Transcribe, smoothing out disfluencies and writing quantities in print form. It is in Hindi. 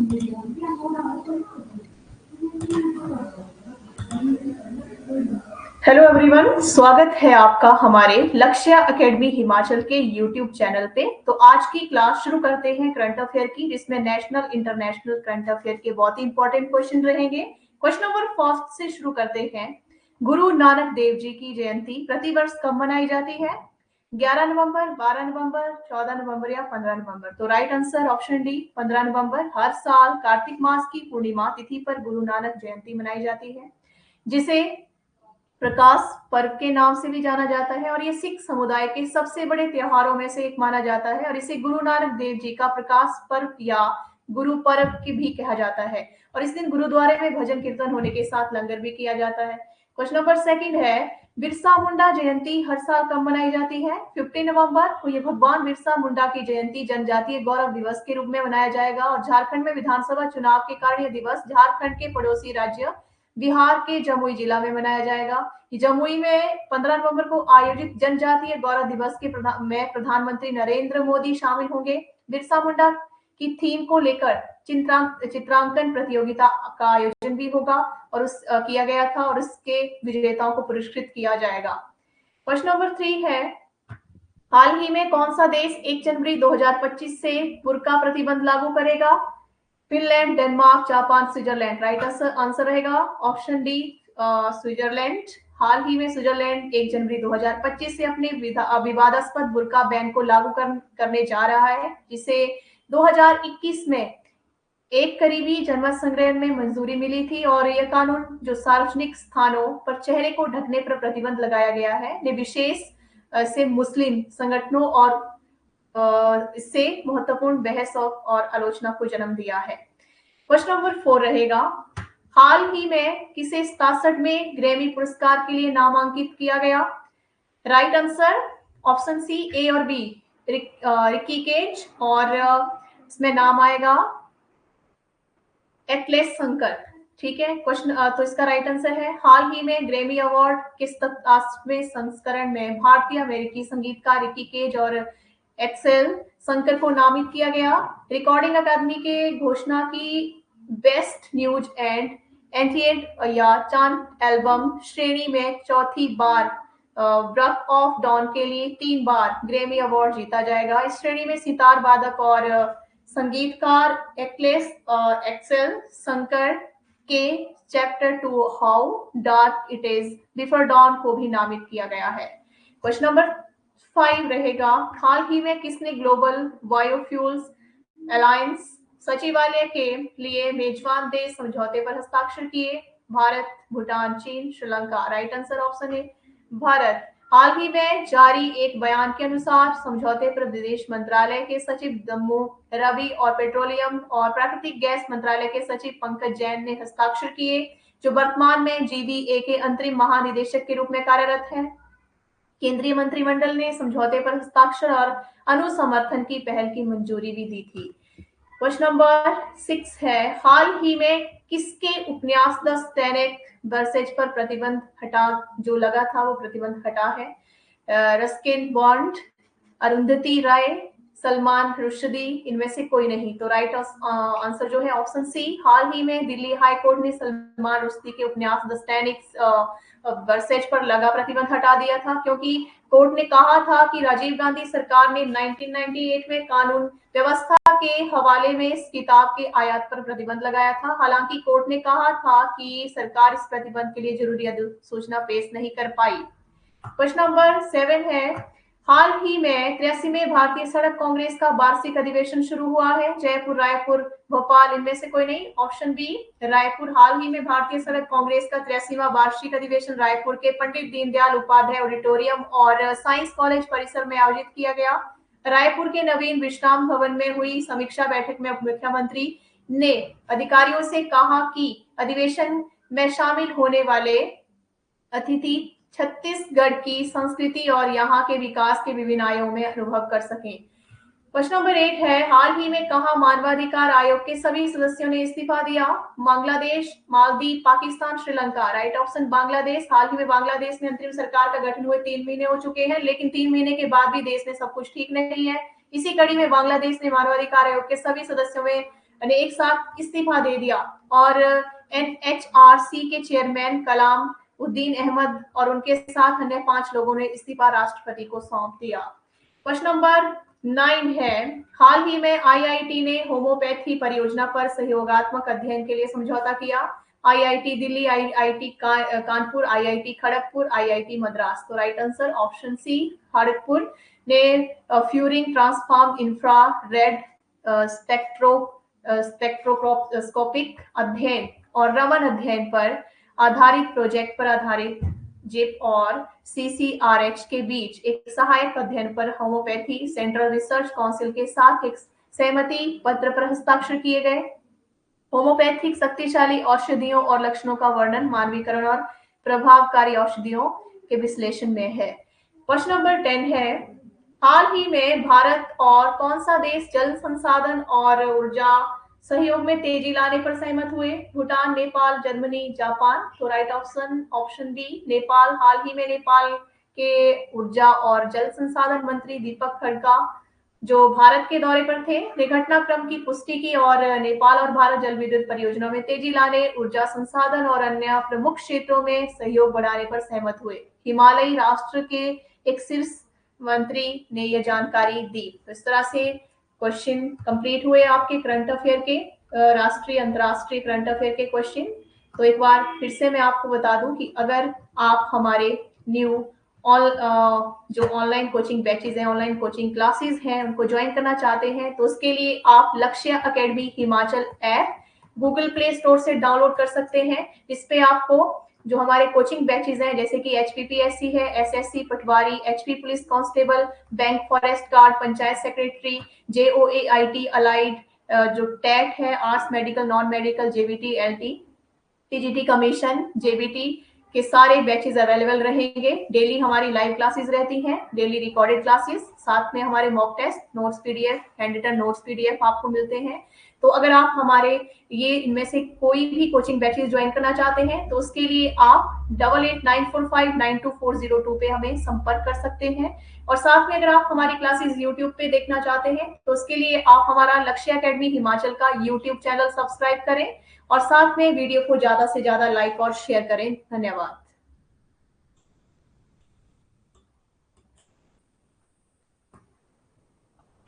हेलो एवरीवन, स्वागत है आपका हमारे लक्ष्य एकेडमी हिमाचल के यूट्यूब चैनल पे। तो आज की क्लास शुरू करते हैं करंट अफेयर की, जिसमें नेशनल इंटरनेशनल करंट अफेयर के बहुत ही इंपॉर्टेंट क्वेश्चन रहेंगे। क्वेश्चन नंबर फर्स्ट से शुरू करते हैं। गुरु नानक देव जी की जयंती प्रतिवर्ष कब मनाई जाती है? 11 नवंबर, 12 नवंबर, 14 नवंबर या 15 नवंबर? तो राइट आंसर ऑप्शन डी 15 नवंबर। हर साल कार्तिक मास की पूर्णिमा तिथि पर गुरु नानक जयंती मनाई जाती है, जिसे प्रकाश पर्व के नाम से भी जाना जाता है, और ये सिख समुदाय के सबसे बड़े त्योहारों में से एक माना जाता है, और इसे गुरु नानक देव जी का प्रकाश पर्व या गुरु पर्व की भी कहा जाता है। और इस दिन गुरुद्वारे में भजन कीर्तन होने के साथ लंगर भी किया जाता है। क्वेश्चन नंबर सेकंड है, बिरसा मुंडा जयंती हर साल कब मनाई जाती है? 15 नवंबर को ये भगवान बिरसा मुंडा की जयंती जनजातीय गौरव दिवस के रूप में मनाया जाएगा, और झारखंड में विधानसभा चुनाव के कारण यह दिवस झारखंड के पड़ोसी राज्य बिहार के जमुई जिला में मनाया जाएगा। जमुई में 15 नवंबर को आयोजित जनजातीय गौरव दिवस के में प्रधानमंत्री नरेंद्र मोदी शामिल होंगे। बिरसा मुंडा की थीम को लेकर चित्रांकन प्रतियोगिता का आयोजन भी होगा और किया गया था, और इसके विजेताओं को पुरस्कृत किया जाएगा। क्वेश्चन नंबर 3 है, हाल ही में कौन सा देश 1 जनवरी 2025 से बुर्का प्रतिबंध लागू करेगा? Finland, Denmark, Japan, Switzerland? Right answer रहेगा ऑप्शन डी स्विट्जरलैंड। हाल ही में स्विट्जरलैंड 1 जनवरी 2025 से अपने विवादास्पद बुर्का बैन को लागू करने जा रहा है, जिसे 2021 में एक करीबी जनमत संग्रह में मंजूरी मिली थी, और यह कानून जो सार्वजनिक स्थानों पर चेहरे को ढकने पर प्रतिबंध लगाया गया है, ने विशेष से मुस्लिम संगठनों और इससे महत्वपूर्ण बहस और आलोचना को जन्म दिया है। क्वेश्चन नंबर 4 रहेगा, हाल ही में किसे 67 में ग्रैमी पुरस्कार के लिए नामांकित किया गया? राइट आंसर ऑप्शन सी ए और बी, रिकी केज, और इसमें नाम आएगा एटलेस शंकर। ठीक है, क्वेश्चन तो इसका राइट आंसर है, हाल ही में ग्रैमी अवार्ड के 67वें संस्करण में भारतीय अमेरिकी संगीतकार रिकी केज और एक्सेल शंकर को नामित किया गया। रिकॉर्डिंग अकादमी के घोषणा की बेस्ट न्यूज एंड एंटिएट या चांट एल्बम श्रेणी में चौथी बार ब्रक ऑफ डॉन के लिए 3 बार ग्रैमी अवार्ड जीता जाएगा। इस श्रेणी में सितार वादक और संगीतकार एक्सेल शंकर के chapter 2 how dark it is before don को भी नामित किया गया है। क्वेश्चन नंबर 5 रहेगा, हाल ही में किसने ग्लोबल बायोफ्यूल्स अलायंस सचिवालय के लिए मेजबान देश समझौते पर हस्ताक्षर किए? भारत, भूटान, चीन, श्रीलंका? राइट आंसर ऑप्शन है भारत। हाल ही में जारी एक बयान के अनुसार समझौते पर विदेश मंत्रालय के सचिव दम्मू रवि और पेट्रोलियम और प्राकृतिक गैस मंत्रालय के सचिव पंकज जैन ने हस्ताक्षर किए, जो वर्तमान में जीबीए के अंतरिम महानिदेशक के रूप में कार्यरत है। केंद्रीय मंत्रिमंडल ने समझौते पर हस्ताक्षर और अनुसमर्थन की पहल की मंजूरी भी दी थी। क्वेश्चन नंबर 6 है, हाल ही में किसके उपन्यास द स्टैनिक वर्सेज पर प्रतिबंध हटा, जो लगा था वो प्रतिबंध हटा है? रस्किन बॉन्ड, अरुंधति राय, सलमान रुश्दी? इनमें से कोई नहीं। तो राइट आंसर जो है ऑप्शन सी, हाल ही में दिल्ली हाई कोर्ट ने सलमान रुश्दी के उपन्यास द स्टैनिक वर्सेज पर लगा प्रतिबंध हटा दिया था, क्योंकि कोर्ट ने कहा था कि राजीव गांधी सरकार ने 1998 में कानून व्यवस्था के हवाले में इस किताब के आयात पर प्रतिबंध लगाया था। हालांकि कोर्ट ने कहा था कि सरकार इस प्रतिबंध के लिए जरूरी अधिसूचना पेश नहीं कर पाई। क्वेश्चन नंबर 7 है, हाल ही में 83वें भारतीय सड़क कांग्रेस का वार्षिक अधिवेशन शुरू हुआ है। जयपुर, रायपुर, भोपाल? इनमें से कोई नहीं। Option B Raipur. हाल ही में भारतीय सड़क कांग्रेस का 83वां वार्षिक अधिवेशन रायपुर के पंडित दीनदयाल उपाध्याय ऑडिटोरियम और साइंस कॉलेज परिसर में आयोजित किया गया। रायपुर के नवीन विश्राम भवन में हुई समीक्षा बैठक में उप मुख्यमंत्री ने अधिकारियों से कहा कि अधिवेशन में शामिल होने वाले अतिथि छत्तीसगढ़ की संस्कृति और यहाँ के विकास के विभिन्न आयामों में अनुभव कर सकें। क्वेश्चन नंबर 8 है, हाल ही में कहा मानवाधिकार आयोग के सभी सदस्यों ने इस्तीफा दिया? बांग्लादेश, मालदीव, पाकिस्तान, श्रीलंका? Right option Bangladesh. हाल ही में बांग्लादेश में अंतरिम सरकार का गठन हुए 3 महीने हो चुके हैं, लेकिन 3 महीने के बाद भी देश में सब कुछ ठीक नहीं है। इसी कड़ी में बांग्लादेश ने मानवाधिकार आयोग के सभी सदस्यों में ने एक साथ इस्तीफा दे दिया और NHRC के चेयरमैन कलाम उद्दीन अहमद और उनके साथ अन्य 5 लोगों ने इस्तीफा राष्ट्रपति को सौंप दिया। क्वेश्चन नंबर 9 है, हाल ही में IIT ने होम्योपैथी परियोजना पर सहयोगात्मक अध्ययन के लिए समझौता किया। IIT Delhi, IIT Kanpur, IIT Kharagpur, IIT Madras. तो right answer option C Kharagpur ने फ्यूरिंग ट्रांसफॉर्म इंफ्रारेड स्पेक्ट्रोस्कोपिक अध्ययन और रमन अध्ययन पर आधारित प्रोजेक्ट पर आधारित जिप और CCRH के बीच एक सहायक अध्ययन पर होम्योपैथी सेंट्रल रिसर्च काउंसिल के साथ एक सहमति पत्र पर हस्ताक्षर किए गए। होम्योपैथिक शक्तिशाली औषधियों और लक्षणों का वर्णन, मानवीकरण और प्रभावकारी औषधियों के विश्लेषण में है। क्वेश्चन नंबर 10 है, हाल ही में भारत और कौन सा देश जल संसाधन और ऊर्जा सहयोग में तेजी लाने पर सहमत हुए? Bhutan, Nepal, Germany, Japan. तो राइट ऑप्शन बी नेपाल। हाल ही में नेपाल के ऊर्जा और जल संसाधन मंत्री दीपक खड़का जो भारत के दौरे पर थे ने घटनाक्रम की पुष्टि की और नेपाल और भारत जल विद्युत परियोजना में तेजी लाने, ऊर्जा संसाधन और अन्य प्रमुख क्षेत्रों में सहयोग बढ़ाने पर सहमत हुए। हिमालयी राष्ट्र के एक शीर्ष मंत्री ने यह जानकारी दी। तो इस तरह से क्वेश्चन कंप्लीट हुए आपके करंट अफेयर के, राष्ट्रीय अंतरराष्ट्रीय करंट अफेयर के क्वेश्चन। तो एक बार फिर से मैं आपको बता दूं कि अगर आप हमारे न्यू जो ऑनलाइन कोचिंग बैचेज हैं, ऑनलाइन कोचिंग क्लासेस हैं, उनको ज्वाइन करना चाहते हैं तो उसके लिए आप लक्ष्य academy Himachal app Google play store से डाउनलोड कर सकते हैं। इस पे आपको जो हमारे कोचिंग बैचेज हैं जैसे कि HPPSC है, SSC patwari, HP police constable, bank forest guard, panchayat secretary, JOAIT allied, जो टेट है, arts medical non medical, JBT LT, TGT commission, JBT के सारे बैचेज अवेलेबल रहेंगे। डेली हमारी लाइव क्लासेस रहती हैं, डेली रिकॉर्डेड क्लासेस, साथ में हमारे mock test, notes PDF, handwritten notes PDF आपको मिलते हैं। तो अगर आप हमारे ये इनमें से कोई भी कोचिंग बैचेज ज्वाइन करना चाहते हैं तो उसके लिए आप 8894592402 पे हमें संपर्क कर सकते हैं। और साथ में अगर आप हमारी क्लासेस यूट्यूब पे देखना चाहते हैं तो उसके लिए आप हमारा लक्ष्य एकेडमी हिमाचल का यूट्यूब चैनल सब्सक्राइब करें और साथ में वीडियो को ज्यादा से ज्यादा लाइक और शेयर करें। धन्यवाद।